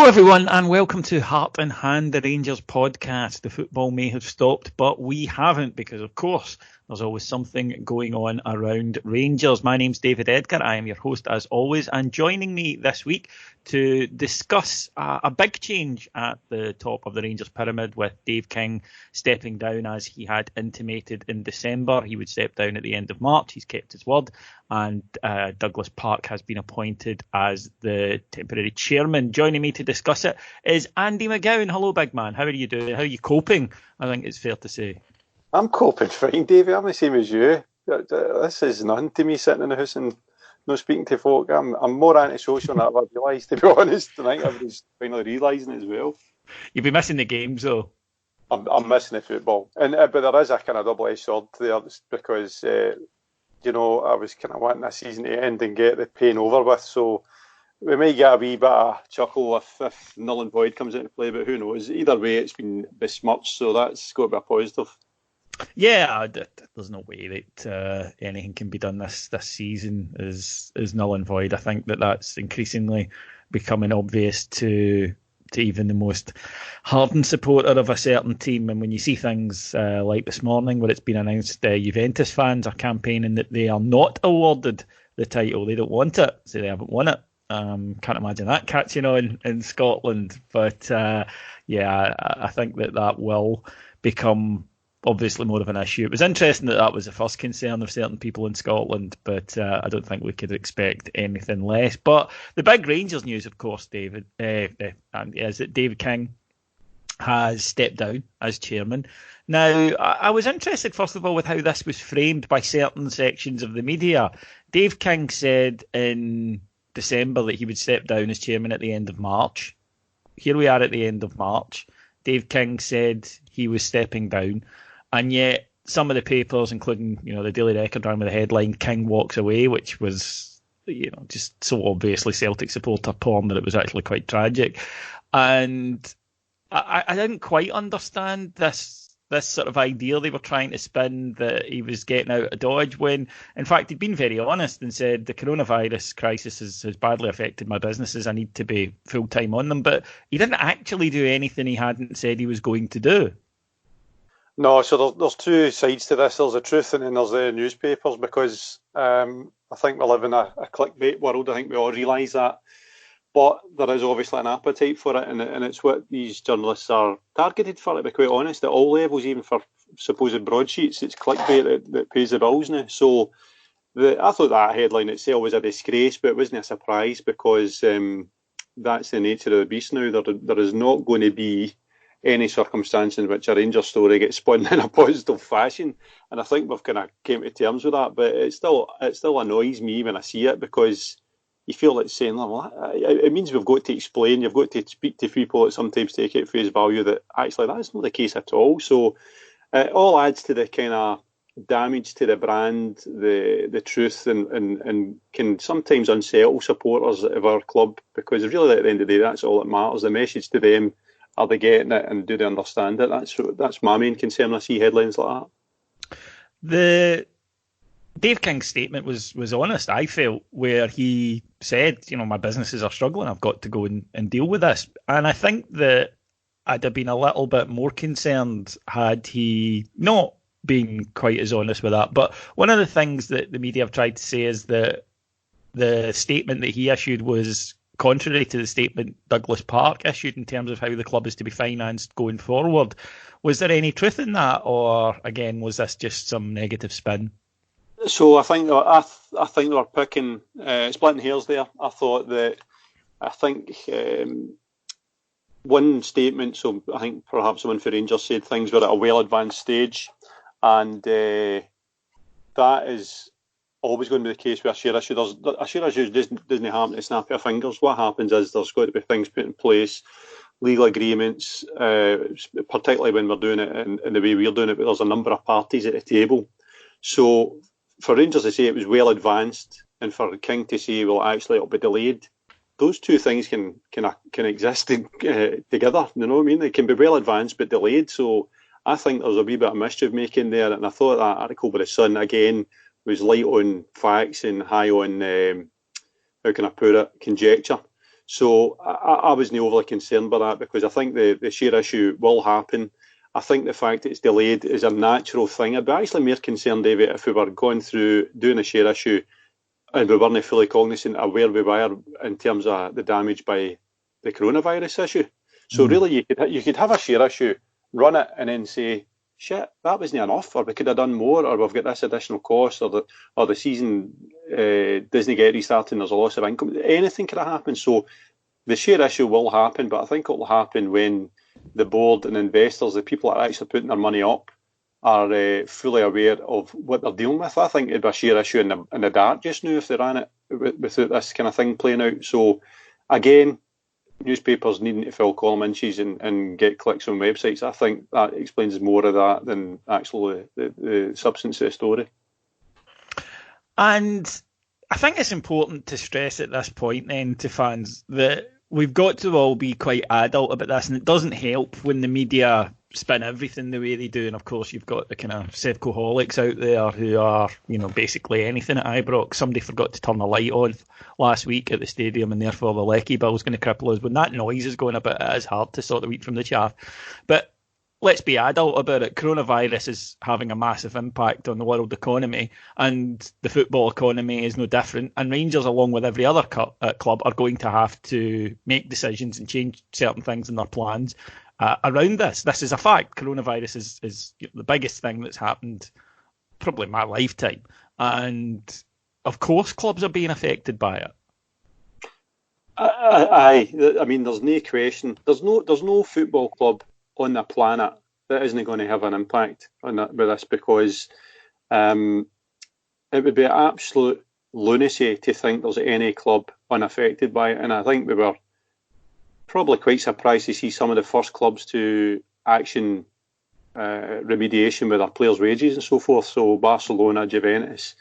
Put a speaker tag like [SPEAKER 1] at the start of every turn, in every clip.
[SPEAKER 1] everyone, and welcome to Heart in Hand, the Rangers podcast. The football may have stopped, but we haven't, because of course there's always something going on around Rangers. My name's David Edgar. I am your host as always, and joining me this week to discuss a big change at the top of the Rangers pyramid, with Dave King stepping down as he had intimated in December. He would step down at the end of March. He's kept his word, and Douglas Park has been appointed as the temporary chairman. Joining me to discuss it is Andy McGowan. Hello, big man. How are you doing? How are you coping? I think it's fair to say.
[SPEAKER 2] I'm coping fine, Davey. I'm the same as you. This is nothing to me, sitting in the house and not speaking to folk. I'm more antisocial than I've realised, to be honest. Tonight I was finally realising it as well.
[SPEAKER 1] You'll be missing the games, though.
[SPEAKER 2] I'm missing the football, but there is a kind of double-edged sword there, because I was kind of wanting a season to end and get the pain over with. So we might get a wee bit of chuckle if null and void comes into play, but who knows? Either way, it's been besmirched, so that's got to be a positive.
[SPEAKER 1] Yeah, there's no way that anything can be done this season is null and void. I think that's increasingly becoming obvious to even the most hardened supporter of a certain team. And when you see things like this morning, where it's been announced Juventus fans are campaigning that they are not awarded the title, they don't want it, so they haven't won it. Can't imagine that catching on in Scotland. But I think that will become obviously more of an issue. It was interesting that was the first concern of certain people in Scotland, but I don't think we could expect anything less. But the big Rangers news, of course, David, is that David King has stepped down as chairman. Now, I was interested, first of all, with how this was framed by certain sections of the media. Dave King said in December that he would step down as chairman at the end of March. Here we are at the end of March. Dave King said he was stepping down. And yet some of the papers, including, the Daily Record, ran with the headline "King walks away," which was, just so obviously Celtic supporter porn that it was actually quite tragic. And I didn't quite understand this sort of idea they were trying to spin, that he was getting out of Dodge, when, in fact, he'd been very honest and said the coronavirus crisis has badly affected my businesses. I need to be full-time on them. But he didn't actually do anything he hadn't said he was going to do.
[SPEAKER 2] No, so there's two sides to this. There's the truth and then there's the newspapers, because I think we live in a clickbait world. I think we all realise that. But there is obviously an appetite for it, and it's what these journalists are targeted for, to be quite honest, at all levels, even for supposed broadsheets. It's clickbait that pays the bills now. So I thought that headline itself was a disgrace, but it wasn't a surprise, because that's the nature of the beast now. There is not going to be any circumstance in which a Rangers story gets spun in a positive fashion, and I think we've kind of came to terms with that. But it still annoys me when I see it, because you feel it's saying, well, it means we've got to explain, you've got to speak to people that sometimes take it at face value that actually that's not the case at all. So it all adds to the kind of damage to the brand, the truth, and can sometimes unsettle supporters of our club, because really at the end of the day, that's all that matters. The message to them, are they getting it and do they understand it? That's my main concern when I see headlines like that.
[SPEAKER 1] The Dave King's statement was honest, I felt, where he said, my businesses are struggling, I've got to go and deal with this. And I think that I'd have been a little bit more concerned had he not been quite as honest with that. But one of the things that the media have tried to say is that the statement that he issued was contrary to the statement Douglas Park issued in terms of how the club is to be financed going forward. Was there any truth in that, or again, was this just some negative spin?
[SPEAKER 2] So I think they were picking, splitting hairs there. I think one statement, so I think perhaps the one for Rangers said things were at a well advanced stage, and that is always going to be the case with a share issue. A share issue doesn't happen to snap your fingers. What happens is there's got to be things put in place, legal agreements, particularly when we're doing it in the way we're doing it, but there's a number of parties at the table. So for Rangers to say it was well advanced, and for King to say, well, actually it'll be delayed, those two things can exist together. You know what I mean? They can be well advanced but delayed. So I think there's a wee bit of mischief making there, and I thought that article by the Sun again was light on facts and high on how can I put it, conjecture. So I wasn't overly concerned by that because I think the share issue will happen. I think the fact that it's delayed is a natural thing. I'd be actually more concerned, David, if we were going through doing a share issue and we weren't fully cognizant of where we were in terms of the damage by the coronavirus issue. So really, you could have a share issue, run it, and then say, "Shit, that wasn't enough," or we could have done more, or we've got this additional cost, or the season doesn't get restarted and there's a loss of income. Anything could have happened. So the share issue will happen, but I think it will happen when the board and investors, the people that are actually putting their money up, are fully aware of what they're dealing with. I think it'd be a share issue in the dark just now if they ran it without this kind of thing playing out. So again, newspapers needing to fill column inches and get clicks on websites. I think that explains more of that than actually the substance of the story.
[SPEAKER 1] And I think it's important to stress at this point then to fans that we've got to all be quite adult about this, and it doesn't help when the media spin everything the way they do. And of course, you've got the kind of Sevcoholics out there who are, basically anything at Ibrox. Somebody forgot to turn the light on last week at the stadium, and therefore the Lecky bill's going to cripple us. When that noise is going about, it is hard to sort the wheat from the chaff. But let's be adult about it. Coronavirus is having a massive impact on the world economy, and the football economy is no different. And Rangers, along with every other club, are going to have to make decisions and change certain things in their plans around this. This is a fact. Coronavirus is the biggest thing that's happened probably in my lifetime. And of course, clubs are being affected by it.
[SPEAKER 2] I mean, there's no question. There's no football club on the planet that isn't going to have an impact on that with this, because it would be absolute lunacy to think there's any club unaffected by it. And I think we were probably quite surprised to see some of the first clubs to action remediation with their players' wages and so forth. So Barcelona, Juventus,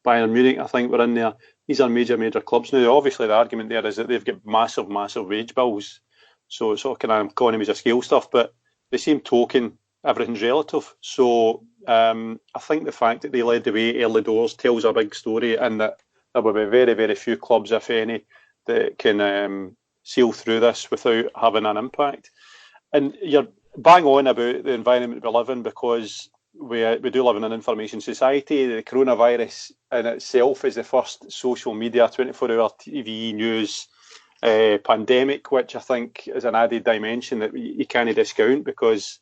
[SPEAKER 2] Bayern Munich, I think were in there. These are major clubs. Now, obviously, the argument there is that they've got massive wage bills. So it's all kind of economies of scale stuff. But the same token, everything's relative. So I think the fact that they led the way early doors tells a big story, and that there will be very, very few clubs, if any, that can sail through this without having an impact. And you're bang on about the environment we live in, because we do live in an information society. The coronavirus in itself is the first social media 24-hour TV news pandemic, which I think is an added dimension that you can't discount, because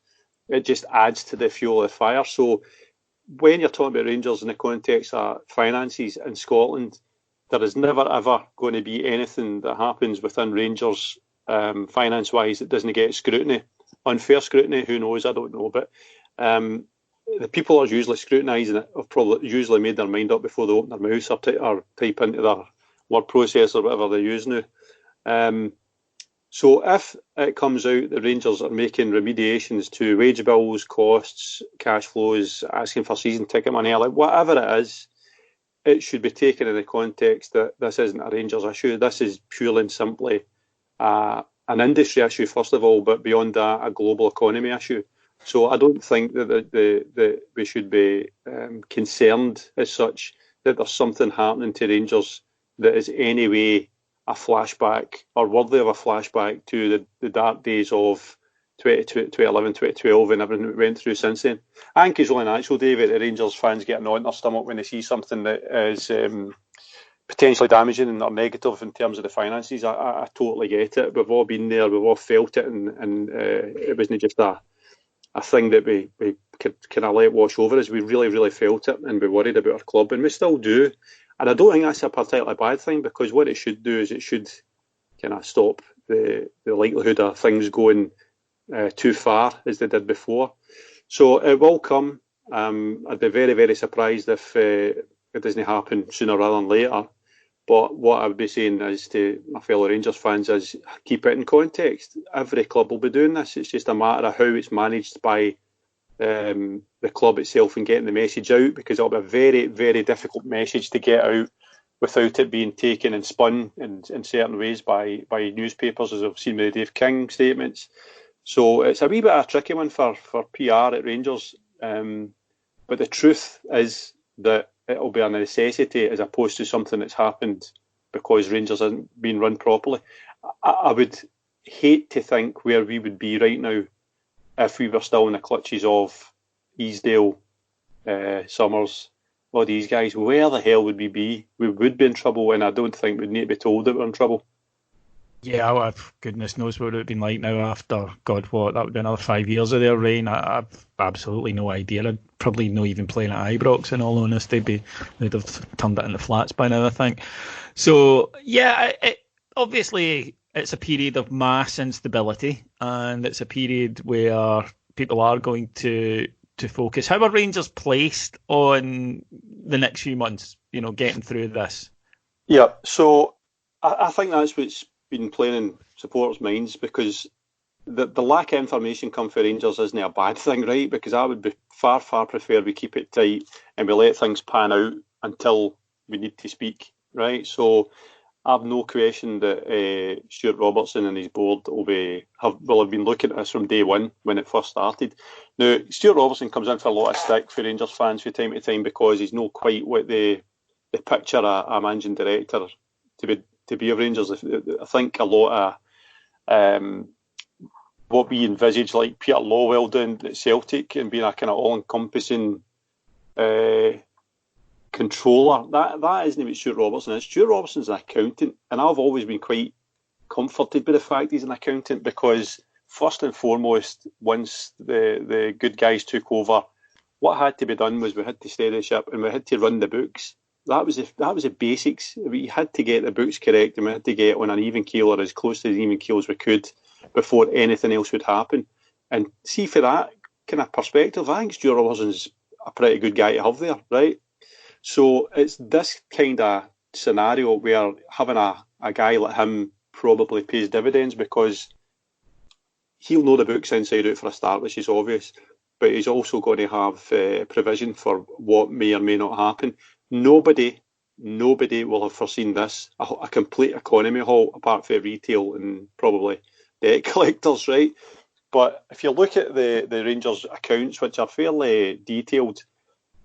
[SPEAKER 2] it just adds to the fuel of the fire. So when you're talking about Rangers in the context of finances in Scotland, there is never ever going to be anything that happens within Rangers finance-wise that doesn't get scrutiny. Unfair scrutiny, who knows? I don't know. But the people that are usually scrutinising it have probably usually made their mind up before they open their mouth or type into their word processor or whatever they use now. So if it comes out that Rangers are making remediations to wage bills, costs, cash flows, asking for season ticket money, like whatever it is, it should be taken in the context that this isn't a Rangers issue. This is purely and simply an industry issue, first of all, but beyond that, a global economy issue. So I don't think that we should be concerned as such that there's something happening to Rangers that is any way a flashback or worthy of a flashback to the dark days of 2011, 2012 and everything we went through since then. I think it's really natural, David, that Rangers fans get an knot in their stomach when they see something that is potentially damaging or negative in terms of the finances. I totally get it. We've all been there, we've all felt it, and it wasn't just a thing that we could kind of let wash over us. We really felt it, and we worried about our club, and we still do. And I don't think that's a particularly bad thing, because what it should do is it should kind of stop the likelihood of things going too far as they did before. So it will come. I'd be very surprised if it doesn't happen sooner rather than later. But what I would be saying is to my fellow Rangers fans is keep it in context. Every club will be doing this. It's just a matter of how it's managed by the club itself and getting the message out, because it'll be a very difficult message to get out without it being taken and spun in certain ways by newspapers, as I've seen with the Dave King statements. So it's a wee bit of a tricky one for PR at Rangers. But the truth is that it'll be a necessity as opposed to something that's happened because Rangers hasn't been run properly. I would hate to think where we would be right now if we were still in the clutches of Easdale, Summers, all these guys. Where the hell would we be? We would be in trouble, and I don't think we'd need to be told that we're in trouble.
[SPEAKER 1] Yeah, well, goodness knows what it would have been like now after, God, what, that would be another 5 years of their reign. I've absolutely no idea. I'd probably not even playing at Ibrox, in all honesty. They'd have turned it into flats by now, I think. So, yeah, obviously it's a period of mass instability, and it's a period where people are going to focus. How are Rangers placed on the next few months, getting through this?
[SPEAKER 2] Yeah, so I think that's what's been playing in supporters' minds, because the lack of information come for Rangers isn't a bad thing, right? Because I would be far prefer we keep it tight and we let things pan out until we need to speak, right? So I've no question that Stuart Robertson and his board will have been looking at this from day one when it first started. Now, Stuart Robertson comes in for a lot of stick for Rangers fans from time to time because he's not quite what the picture a managing director to be of Rangers. I think a lot of what we envisage, like Peter Lawwell doing at Celtic and being a kind of all-encompassing controller, that isn't what Stuart Robertson is. Stuart Robertson's an accountant, and I've always been quite comforted by the fact he's an accountant, because first and foremost, once the good guys took over, what had to be done was we had to steady the ship and we had to run the books. That was the basics. We had to get the books correct, and we had to get on an even keel, or as close to an even keel as we could, before anything else would happen. And see, for that kind of perspective, I think Stuart Robertson's a pretty good guy to have there, right? So it's this kind of scenario where having a guy like him probably pays dividends, because he'll know the books inside out for a start, which is obvious, but he's also going to have provision for what may or may not happen. Nobody will have foreseen this, a complete economy halt, apart from retail and probably debt collectors, right? But if you look at the Rangers accounts, which are fairly detailed,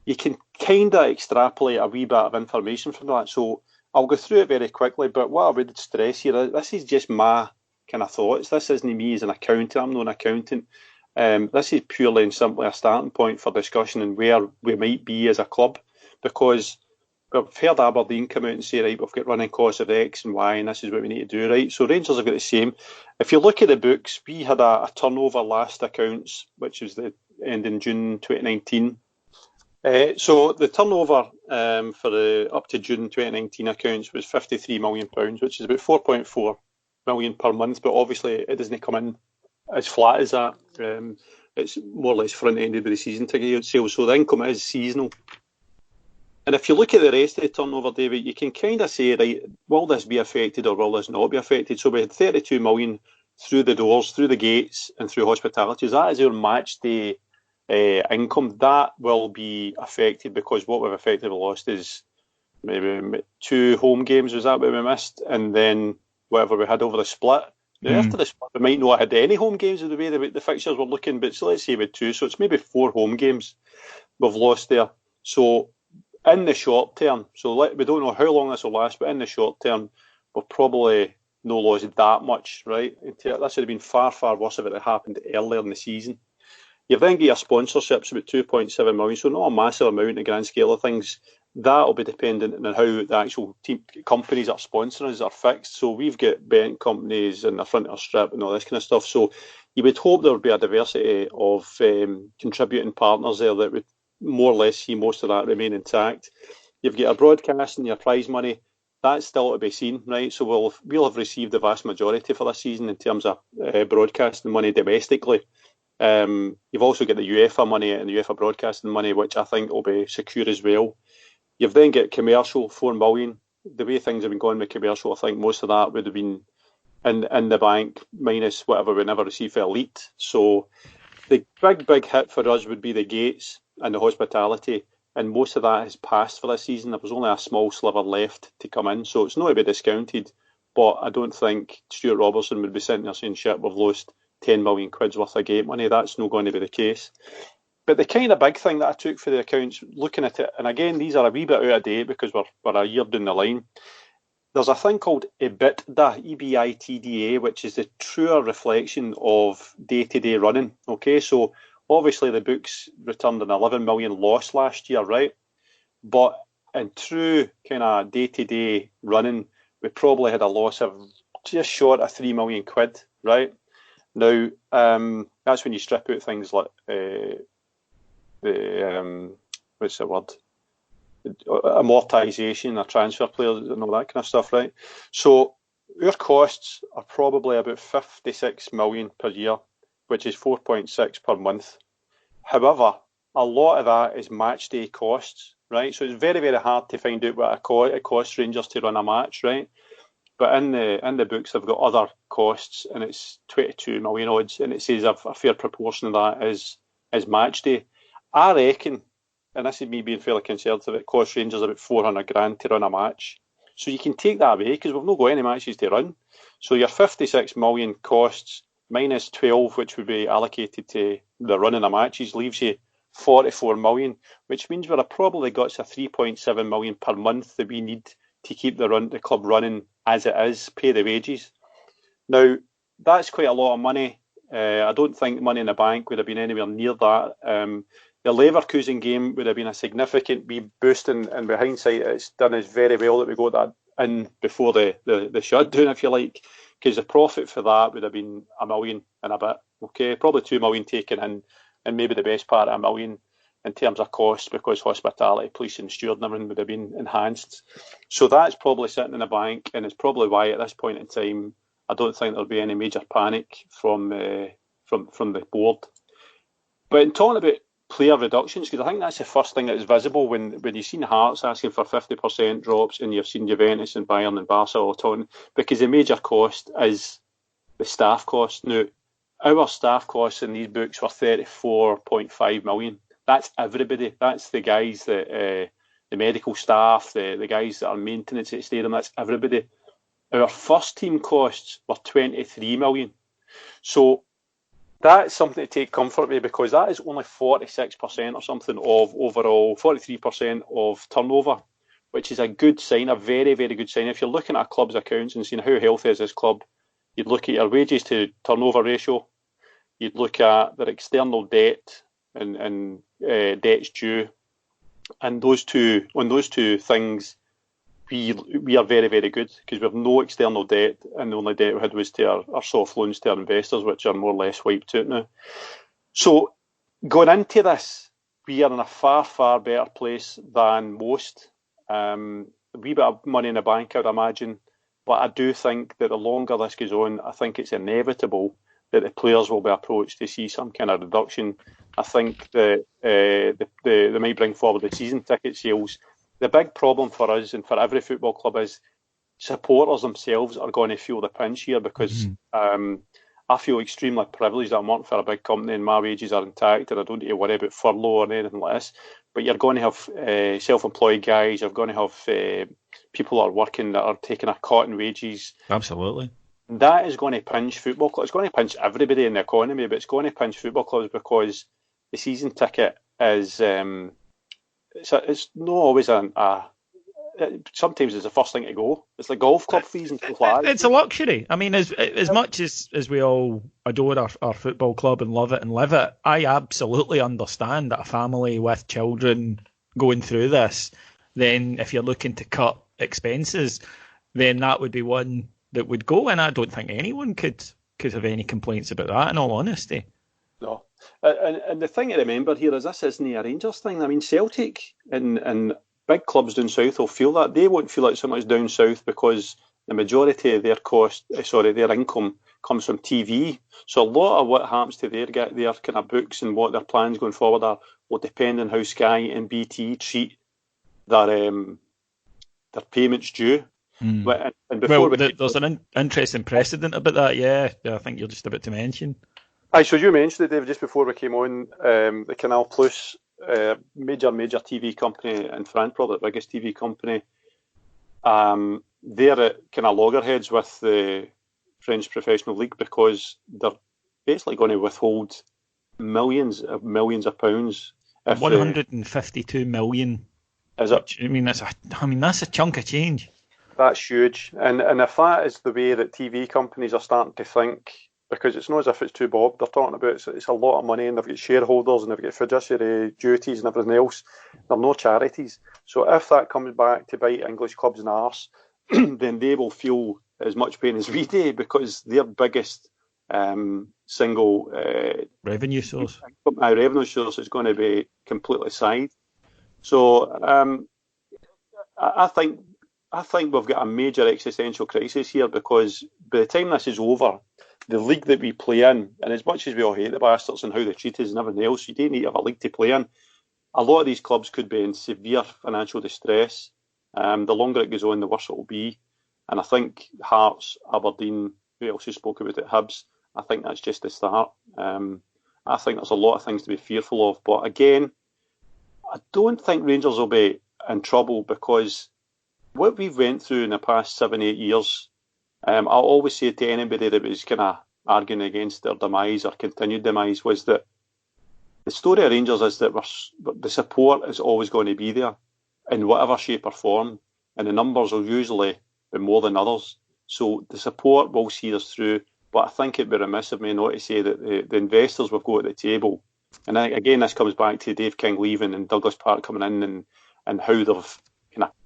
[SPEAKER 2] you can kind of extrapolate a wee bit of information from that. So I'll go through it very quickly, but what I would stress here, this is just my kind of thoughts. This isn't me as an accountant. I'm not an accountant. This is purely and simply a starting point for discussion and where we might be as a club, because we've heard Aberdeen come out and say, right, we've got running costs of X and Y, and this is what we need to do, right? So Rangers have got the same. If you look at the books, we had a turnover last accounts, which was the end in June 2019. So the turnover for the up to June 2019 accounts was £53 million, which is about 4.4 million per month, but obviously it doesn't come in as flat as that. It's more or less front-ended with the season ticket sales, so the income is seasonal. And if you look at the rest of the turnover, David, you can kind of say, right, will this be affected or will this not be affected? So we had 32 million through the doors, through the gates and through hospitalities. That is our match day income. That will be affected, because what we've effectively lost is maybe 2 home games. Was that what we missed? And then whatever we had over the split. Now, after the split, we might not have had any home games of the way the fixtures were looking, but so let's say we had 2. So it's maybe 4 home games we've lost there. So in the short term, we don't know how long this will last, but in the short term, we've probably not lost that much, right? This would have been far worse if it had happened earlier in the season. You've then got your sponsorships about 2.7 million, so not a massive amount in the grand scale of things. That'll be dependent on how the actual team companies that are sponsoring us are fixed. So we've got betting companies in the front of our strip and all this kind of stuff. So you would hope there would be a diversity of contributing partners there that would more or less see most of that remain intact. You've got a broadcast and your prize money. That's still to be seen, right? So we'll have received the vast majority for this season in terms of broadcasting money domestically. You've also got the UEFA money and the UEFA broadcasting money, which I think will be secure as well. You've then got commercial, 4 million. The way things have been going with commercial, I think most of that would have been in the bank, minus whatever we never received for Elite. So the big hit for us would be the gates and the hospitality, and most of that has passed for this season. There was only a small sliver left to come in, so it's not to be discounted, but I don't think Stuart Robertson would be sitting there saying, shit, we've lost 10 million quid's worth of gate money. That's not going to be the case. But the kind of big thing that I took for the accounts, looking at it, and again, these are a wee bit out of date because we're a year down the line. there's a thing called EBITDA, EBITDA, which is the truer reflection of day-to-day running. Okay, so obviously the books returned an 11 million loss last year, right? But in true kind of day-to-day running, we probably had a loss of just short of 3 million quid, right? Now, that's when you strip out things like what's the word? Amortisation, or transfer players, and all that kind of stuff, right? So our costs are probably about 56 million per year, which is 4.6 per month. However, a lot of that is match day costs, right? So it's very, very hard to find out what it costs Rangers to run a match, right? But in the books, they've got other costs, and it's 22 million odds, and it says a fair proportion of that is match day. I reckon, and this is me being fairly conservative, it costs Rangers about 400 grand to run a match. So you can take that away because we've not got any matches to run. So your 56 million costs minus 12, which would be allocated to the running of matches, leaves you 44 million, which means we've probably got a 3.7 million per month that we need to keep the club running as it is, pay the wages. Now, that's quite a lot of money. I don't think Money in the Bank would have been anywhere near that. The Leverkusen game would have been a significant wee boost, and with hindsight, it's done us very well that we got that in before the shutdown, if you like, because the profit for that would have been $1 million and a bit. Okay, probably 2 million taken in, and maybe the best part of $1 million in terms of cost, because hospitality, police and steward and everything would have been enhanced. So that's probably sitting in the bank, and it's probably why at this point in time I don't think there'll be any major panic from the board. But in talking about player reductions, because I think that's the first thing that is visible when you've seen Hearts asking for 50% drops, and you've seen Juventus and Bayern and Barca all talking, because the major cost is the staff cost. Now, our staff costs in these books were 34.5 million. That's everybody. That's the guys that the medical staff, the guys that are maintenance at the stadium. That's everybody. Our first team costs were 23 million. So that's something to take comfort with, because that is only 46% or something of overall, 43% of turnover, which is a good sign, a very, very good sign. If you're looking at a club's accounts and seeing how healthy is this club, you'd look at your wages to turnover ratio, you'd look at their external debt and debts due, and those two things, we are very, very good, because we have no external debt, and the only debt we had was to our soft loans to our investors, which are more or less wiped out now. So going into this, we are in a far, far better place than most. A wee bit of money in the bank, I would imagine, but I do think that the longer this goes on, I think it's inevitable that the players will be approached to see some kind of reduction. I think that they might bring forward the season ticket sales. The big problem for us and for every football club is supporters themselves are going to feel the pinch here, because I feel extremely privileged that I'm working for a big company and my wages are intact and I don't need to worry about furlough or anything like this. But you're going to have self-employed guys, you're going to have people that are working that are taking a cut in wages.
[SPEAKER 1] Absolutely.
[SPEAKER 2] That is going to pinch football clubs. It's going to pinch everybody in the economy, but it's going to pinch football clubs, because the season ticket is... it's not always sometimes it's the first thing to go. It's like golf club fees and stuff like that.
[SPEAKER 1] It's a luxury. I mean, as much as we all adore our football club and love it and live it, I absolutely understand that a family with children going through this, then if you're looking to cut expenses, then that would be one that would go, and I don't think anyone could have any complaints about that, in all honesty.
[SPEAKER 2] No. And the thing to remember here is this isn't a Rangers thing. I mean, Celtic and big clubs down south will feel that. They won't feel like so much down south, because the majority of their their income comes from TV. So a lot of what happens to their kind of books and what their plans going forward will depend on how Sky and BT treat their payments due.
[SPEAKER 1] And there's an interesting precedent about that. Yeah, I think you're just about to mention.
[SPEAKER 2] Aye, so you mentioned it, David, just before we came on, the Canal Plus, major TV company in France, probably the biggest TV company. They're at kind of loggerheads with the French Professional League, because they're basically going to withhold millions of pounds.
[SPEAKER 1] 152 million.
[SPEAKER 2] Is it?
[SPEAKER 1] I mean, that's a chunk of change.
[SPEAKER 2] That's huge. And if that is the way that TV companies are starting to think, because it's not as if it's two bob they're talking about, it's a lot of money and they've got shareholders and they've got fiduciary duties and everything else. They're no charities. So if that comes back to bite English clubs in the arse, then they will feel as much pain as we do because their biggest single
[SPEAKER 1] revenue source
[SPEAKER 2] is going to be completely side. So I think we've got a major existential crisis here because by the time this is over, the league that we play in, and as much as we all hate the bastards and how they treat us and everything else, you do need to have a league to play in. A lot of these clubs could be in severe financial distress. The longer it goes on, the worse it will be. And I think Hearts, Aberdeen, who else has spoke about it, Hibs, I think that's just the start. I think there's a lot of things to be fearful of. But again, I don't think Rangers will be in trouble because what we've went through in the past 7-8 years, I'll always say to anybody that was kind of arguing against their demise or continued demise was that the story of Rangers is that the support is always going to be there in whatever shape or form, and the numbers will usually be more than others. So the support will see us through, but I think it'd be remiss of me not to say that the investors we've got at the table, and again this comes back to Dave King leaving and Douglas Park coming in and how they've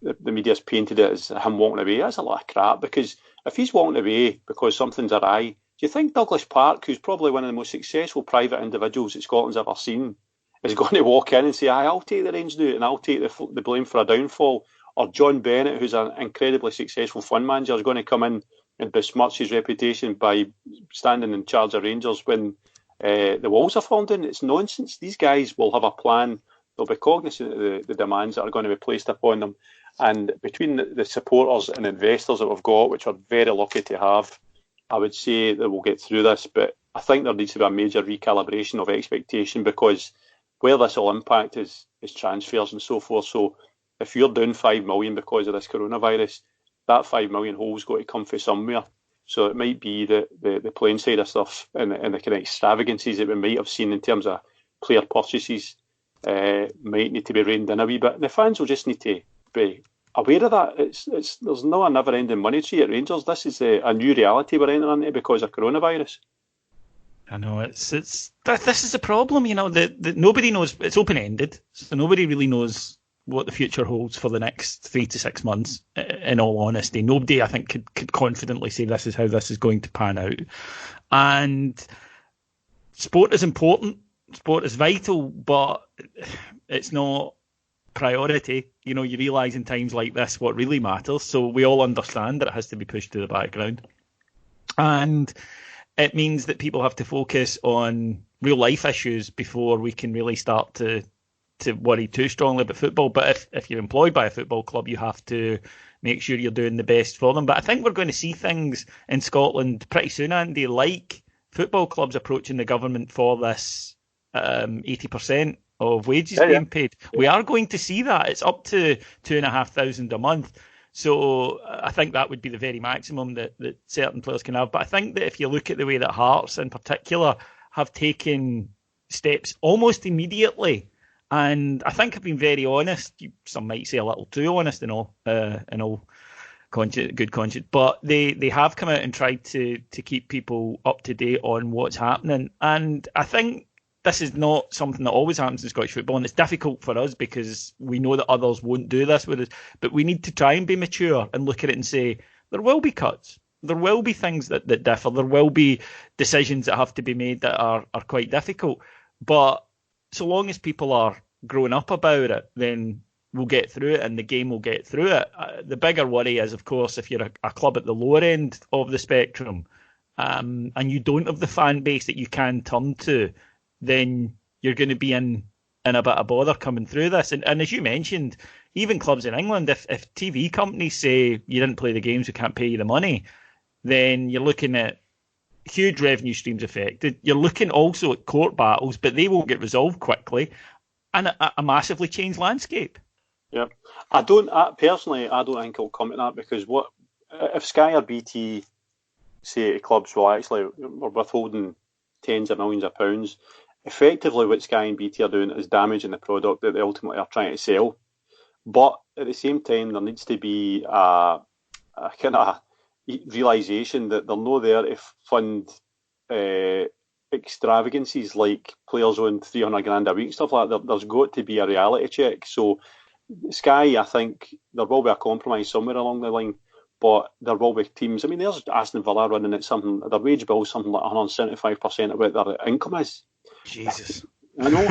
[SPEAKER 2] the media's painted it as him walking away. That's a lot of crap because if he's walking away because something's awry, do you think Douglas Park, who's probably one of the most successful private individuals that Scotland's ever seen, is going to walk in and say, I'll take the reins now and I'll take the blame for a downfall? Or John Bennett, who's an incredibly successful fund manager, is going to come in and besmirch his reputation by standing in charge of Rangers when the walls are falling down? It's nonsense. These guys will have a plan. They'll be cognizant of the demands that are going to be placed upon them. And between the supporters and investors that we've got, which we're very lucky to have, I would say that we'll get through this. But I think there needs to be a major recalibration of expectation because where this will impact is transfers and so forth. So if you're down 5 million because of this coronavirus, that 5 million hole's got to come from somewhere. So it might be the playing side of stuff and the kind of extravagancies that we might have seen in terms of player purchases might need to be reined in a wee bit. And the fans will just need to be aware of that. There's not a never-ending money tree at Rangers. This is a new reality we're entering into because of coronavirus.
[SPEAKER 1] I know this is the problem. That nobody knows. It's open-ended, so nobody really knows what the future holds for the next 3 to 6 months. In all honesty, nobody I think could confidently say this is how this is going to pan out. And sport is important. Sport is vital, but it's not priority. You realise in times like this what really matters. So we all understand that it has to be pushed to the background. And it means that people have to focus on real life issues before we can really start to worry too strongly about football. But if you're employed by a football club, you have to make sure you're doing the best for them. But I think we're going to see things in Scotland pretty soon, Andy, like football clubs approaching the government for this 80% of wages being paid. We are going to see that. It's up to $2,500 a month. So I think that would be the very maximum that certain players can have. But I think that if you look at the way that Hearts in particular have taken steps almost immediately, and I think I've been very honest, some might say a little too honest in all good conscience, but they have come out and tried to keep people up to date on what's happening. And I think this is not something that always happens in Scottish football, and it's difficult for us because we know that others won't do this with us. But we need to try and be mature and look at it and say, there will be cuts. There will be things that differ. There will be decisions that have to be made that are quite difficult. But so long as people are growing up about it, then we'll get through it and the game will get through it. The bigger worry is, of course, if you're a club at the lower end of the spectrum and you don't have the fan base that you can turn to, then you're going to be in a bit of bother coming through this. And as you mentioned, even clubs in England, if TV companies say you didn't play the games, we can't pay you the money, then you're looking at huge revenue streams affected. You're looking also at court battles, but they won't get resolved quickly, and a massively changed landscape.
[SPEAKER 2] Yeah, I don't think it'll come to that because what if Sky or BT say to clubs, well, actually we're withholding tens of millions of pounds. Effectively, what Sky and BT are doing is damaging the product that they ultimately are trying to sell. But at the same time, there needs to be a a kind of realisation that they're not there to fund extravagancies like players on 300 grand a week and stuff like that. There's got to be a reality check. So Sky, I think there will be a compromise somewhere along the line, but there will be teams. I mean, there's Aston Villa running at something, their wage bill is something like 175% of what their income is.
[SPEAKER 1] Jesus.
[SPEAKER 2] I know.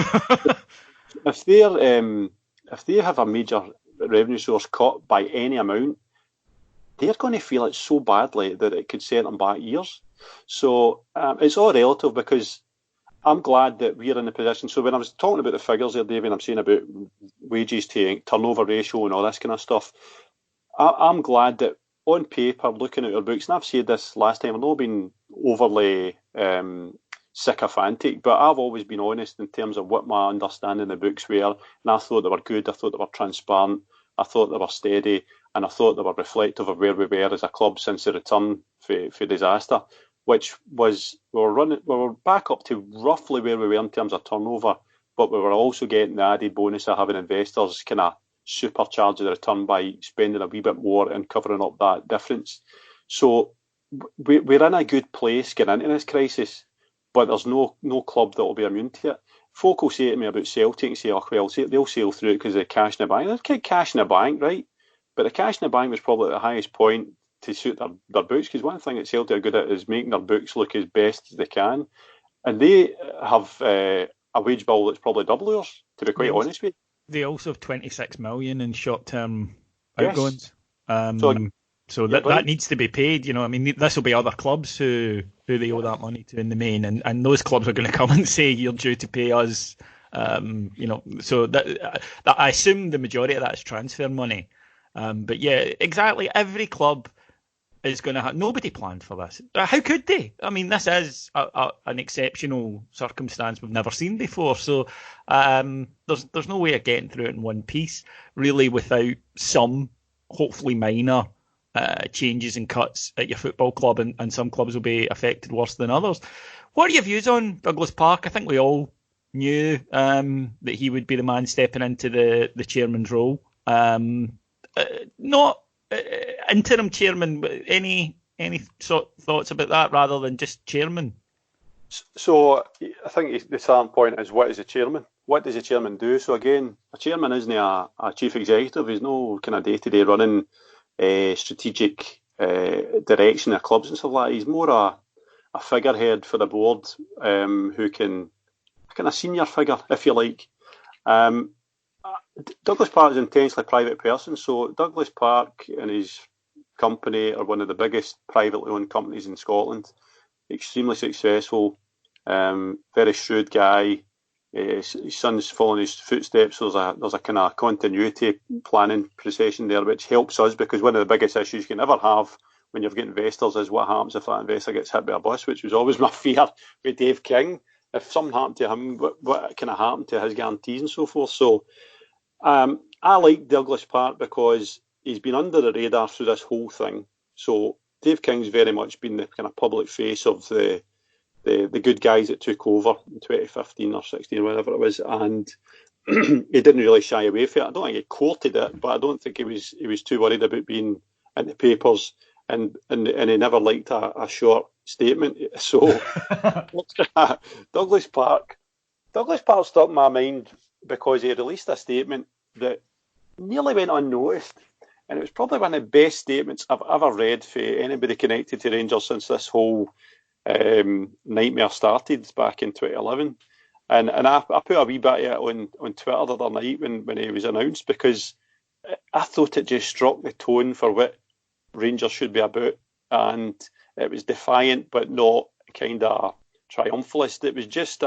[SPEAKER 2] If they have a major revenue source cut by any amount, they're going to feel it so badly that it could set them back years. So it's all relative, because I'm glad that we're in the position. So when I was talking about the figures there, David, I'm saying about wages to turnover ratio and all this kind of stuff, I'm glad that on paper, looking at our books, and I've said this last time, I've not been overly sycophantic, but I've always been honest in terms of what my understanding of the books were, and I thought they were good, I thought they were transparent, I thought they were steady, and I thought they were reflective of where we were as a club since the return for disaster, which was we were back up to roughly where we were in terms of turnover, but we were also getting the added bonus of having investors kind of supercharge the return by spending a wee bit more and covering up that difference. So we're in a good place getting into this crisis, but there's no club that will be immune to it. Folk will say to me about Celtic and say, oh, well, they'll sail through it because of the cash in the bank. They've got cash in the bank, right? But the cash in the bank was probably at the highest point to suit their books, because one thing that Celtic are good at is making their books look as best as they can. And they have a wage bill that's probably double yours, to be quite honest with you.
[SPEAKER 1] They also have 26 million in short-term
[SPEAKER 2] Yes.
[SPEAKER 1] outgoings. So that needs to be paid. You know, I mean, this will be other clubs who they owe that money to in the main, and those clubs are going to come and say you're due to pay us. You know, so that I assume the majority of that is transfer money. But yeah, exactly. Every club is going to have. Nobody planned for this. How could they? I mean, this is an exceptional circumstance we've never seen before. So there's no way of getting through it in one piece, really, without some, hopefully minor, changes and cuts at your football club, and some clubs will be affected worse than others. What are your views on Douglas Park? I think we all knew that he would be the man stepping into the chairman's role. Not interim chairman. Any sort of thoughts about that rather than just chairman?
[SPEAKER 2] So I think the starting point is, what is a chairman? What does a chairman do? So again, a chairman isn't a chief executive. He's no kind of day-to-day running strategic direction of clubs and stuff like that. He's more a figurehead for the board, who can, a kind of senior figure, if you like. Douglas Park is an intensely private person, so Douglas Park and his company are one of the biggest privately owned companies in Scotland. Extremely successful, very shrewd guy. His son's following his footsteps. There's a kind of continuity planning procession there, which helps us, because one of the biggest issues you can ever have when you've got investors is what happens if that investor gets hit by a bus, which was always my fear with Dave King. If something happened to him, what kind of happened to his guarantees and so forth? So I like Douglas Park because he's been under the radar through this whole thing. So Dave King's very much been the kind of public face of the good guys that took over in 2015 or 16, whatever it was, and he didn't really shy away from it. I don't think he courted it, but I don't think he was too worried about being in the papers, and he never liked a short statement. So Douglas Park stuck in my mind because he released a statement that nearly went unnoticed, and it was probably one of the best statements I've ever read for anybody connected to Rangers since this whole nightmare started back in 2011. And I put a wee bit of it on Twitter the other night when he was announced, because I thought it just struck the tone for what Rangers should be about, and it was defiant but not kind of triumphalist. It was just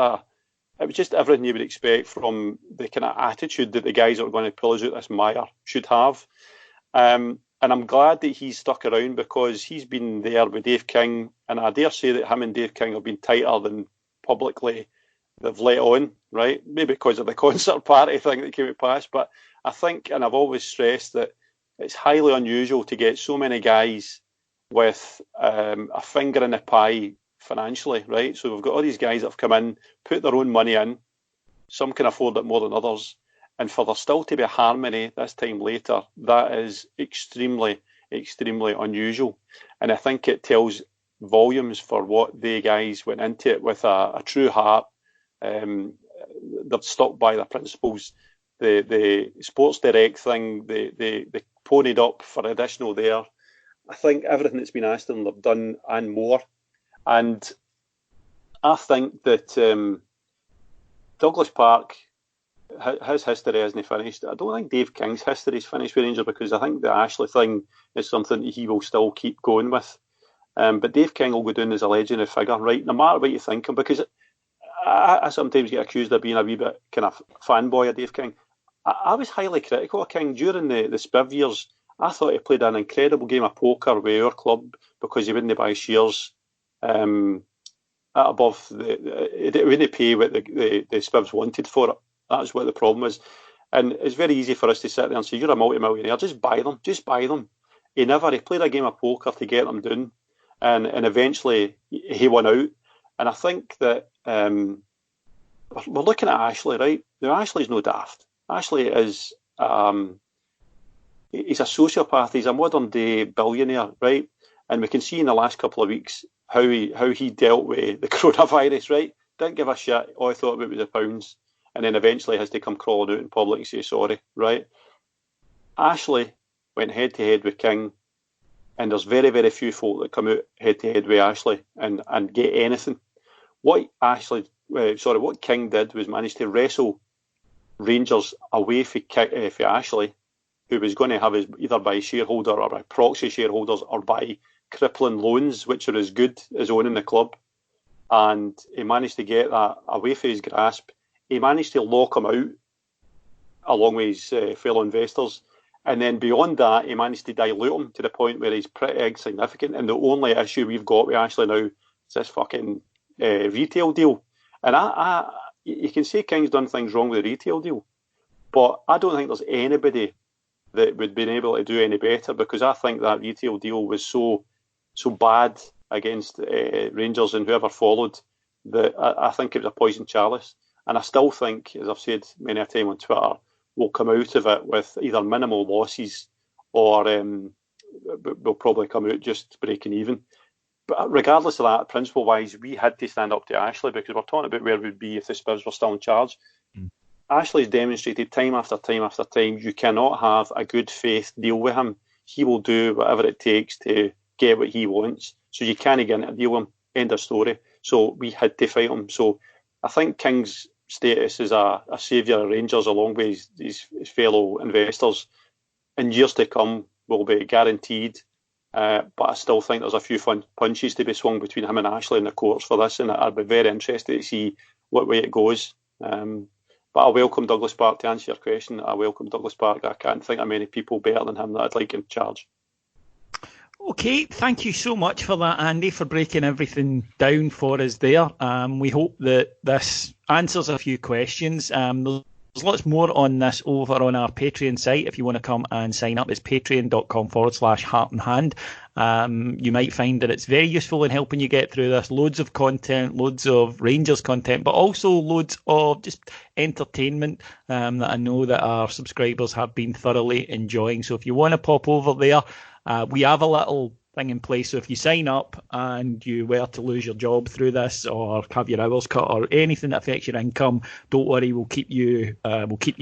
[SPEAKER 2] everything you would expect from the kind of attitude that the guys that are going to pull us out this mire should have. And I'm glad that he's stuck around, because he's been there with Dave King, and I dare say that him and Dave King have been tighter than publicly they've let on, right? Maybe because of the concert party thing that came out past, but I think, and I've always stressed, that it's highly unusual to get so many guys with a finger in the pie financially, right? So we've got all these guys that have come in, put their own money in, some can afford it more than others, and for there still to be a harmony this time later, that is extremely, extremely unusual. And I think it tells volumes for what the guys went into it with a true heart. They've stuck by their principles. The Sports Direct thing, they ponied up for additional there. I think everything that's been asked of them, they've done and more. And I think that Douglas Park, his history isn't finished. I don't think Dave King's history is finished with Rangers, because I think the Ashley thing is something that he will still keep going with. But Dave King will go down as a legendary figure, right? No matter what you think of him, because I sometimes get accused of being a wee bit kind of fanboy of Dave King. I was highly critical of King during the Spiv years. I thought he played an incredible game of poker with our club because he wouldn't buy shares above he wouldn't pay what the Spivs wanted for it. That's what the problem is. And it's very easy for us to sit there and say, you're a multi-millionaire, just buy them. He played a game of poker to get them down, and eventually he won out. And I think that we're looking at Ashley, right? Now, Ashley's no daft. Ashley is he's a sociopath. He's a modern day billionaire, right? And we can see in the last couple of weeks how he dealt with the coronavirus, right? Didn't give a shit. All I thought about was the pounds, and then eventually has to come crawling out in public and say sorry, right? Ashley went head to head with King, and there's very, very few folk that come out head to head with Ashley and get anything. What King did was manage to wrestle Rangers away for Ashley, who was going to have his either by shareholder or by proxy shareholders or by crippling loans, which are as good as owning the club. And he managed to get that away from his grasp. He managed to lock him out along with his fellow investors. And then beyond that, he managed to dilute him to the point where he's pretty insignificant. And the only issue we've got with Ashley now is this fucking retail deal. And you can say King's done things wrong with the retail deal, but I don't think there's anybody that would be able to do any better, because I think that retail deal was so bad against Rangers and whoever followed that I think it was a poison chalice. And I still think, as I've said many a time on Twitter, we'll come out of it with either minimal losses or we'll probably come out just breaking even. But regardless of that, principle-wise, we had to stand up to Ashley, because we're talking about where we'd be if the Spurs were still in charge. Ashley's demonstrated time after time after time you cannot have a good faith deal with him. He will do whatever it takes to get what he wants. So you can't get into a deal with him. End of story. So we had to fight him. So I think King's status as a saviour of Rangers, along with his fellow investors, in years to come will be guaranteed. But I still think there's a few fun punches to be swung between him and Ashley in the courts for this, and I'd be very interested to see what way it goes. But I welcome Douglas Park. To answer your question, I welcome Douglas Park. I can't think of many people better than him that I'd like in charge.
[SPEAKER 1] Okay, thank you so much for that, Andy, for breaking everything down for us there. We hope that this answers a few questions. There's lots more on this over on our Patreon site. If you want to come and sign up, it's patreon.com/Heart and Hand. You might find that it's very useful in helping you get through this. Loads of content, loads of Rangers content, but also loads of just entertainment that I know that our subscribers have been thoroughly enjoying. So if you want to pop over there, we have a little thing in place. So if you sign up and you were to lose your job through this, or have your hours cut, or anything that affects your income, don't worry, we'll keep you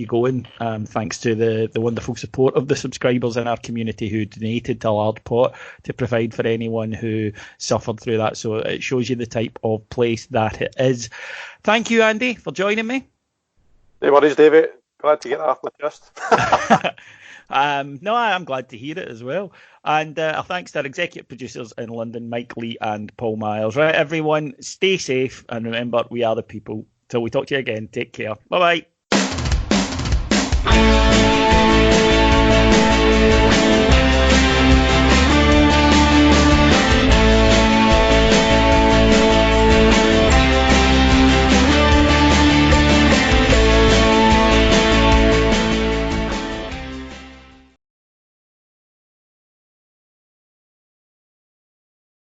[SPEAKER 1] going. Thanks to the wonderful support of the subscribers in our community who donated to a large pot to provide for anyone who suffered through that. So it shows you the type of place that it is. Thank you, Andy, for joining me.
[SPEAKER 2] No worries, David. Glad to get that off my chest.
[SPEAKER 1] No, I'm glad to hear it as well. And our thanks to our executive producers in London, Mike Lee and Paul Miles. Right, everyone, stay safe, and remember, we are the people. Till we talk to you again, take care. Bye-bye.